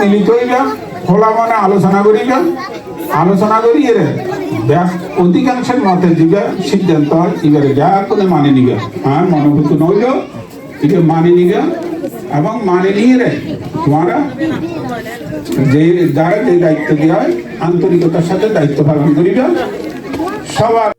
মিলিত হইবা খোলা মনে আলোচনা করিবা আলোচনা করি এরে অধিকাংশের মতে দিবা সিদ্ধান্ত এবারে যা করে মানে নিবা আর মনোভূত নইল এটা মানে নিবা এবং মানে নিয়ে রে তোমারা যে যারা যে দায়িত্ব দেওয়া হয় আন্তরিকতার সাথে দায়িত্ব পালন করিবা সবার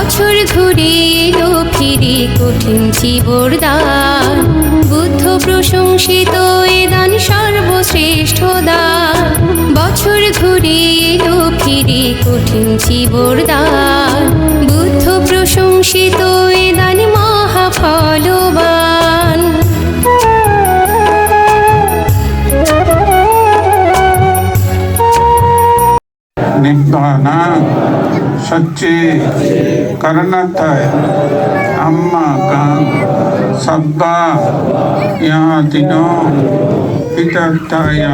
বছর ঘুরে এলো ফিরে কঠিন জীবরদান বুদ্ধ প্রশংসিত এ দান সর্বশ্রেষ্ঠ দান বছর ঘুরে এলো ফিরে কঠিন জীবরদান বুদ্ধ প্রশংসিত এ দান মহাফলবান নিব্বানা সচ্চে করণাতয় আম্মা কাং সব্বা ইয়াতিনো পিতাত্তায়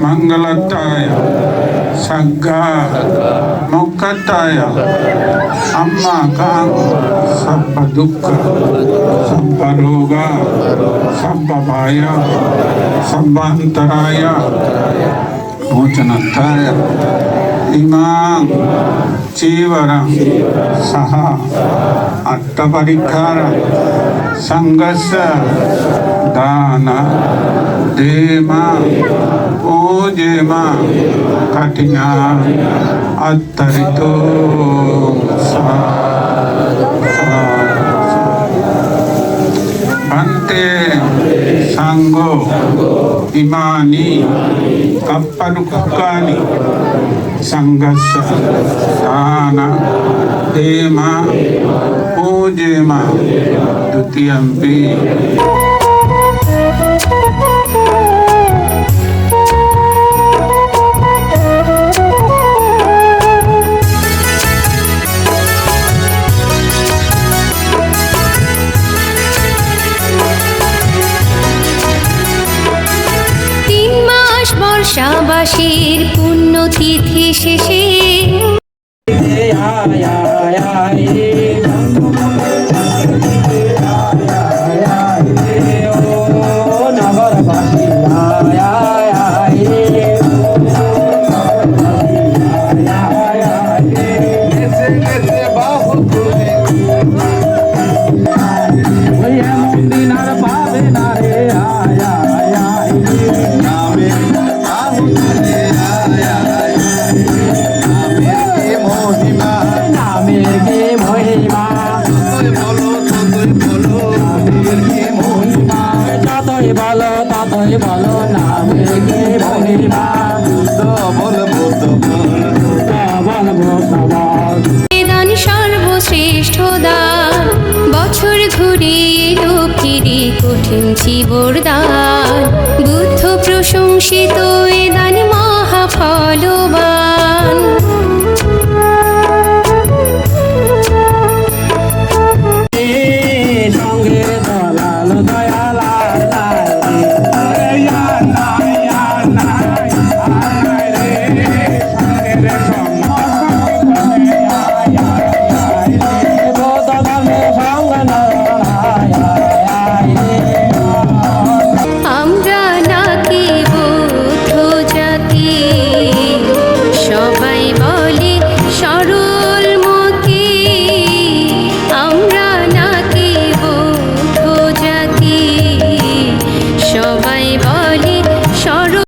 মঙ্গলতায় সগ্গা মোক্ষতায় আম্মা কাং সব্ব দুঃখ সব্ব রোগ সব্ব ভয় সব্বান্তরায় মোচনতায় ইমাং চীবরং সহ আত্মপরিক্ষার সংঘর্ষ দান দেমা পূজেমা কঠিনা অত্তরিত ভন্তে সাঙ্গো ইমানি কপ্পরুকানি সংঘর্ষ দান দেমা পূজেমা দ্বিতীয়ম্পি বর্ষাবাসীর পুণ্যতিথি শেষে বলো নামের কে মহিমা বল বুদ্ধ দান সর্বশ্রেষ্ঠ দান বছর ঘুরে এলো ফিরে কঠিন জীবরদান বুদ্ধ প্রশংসিত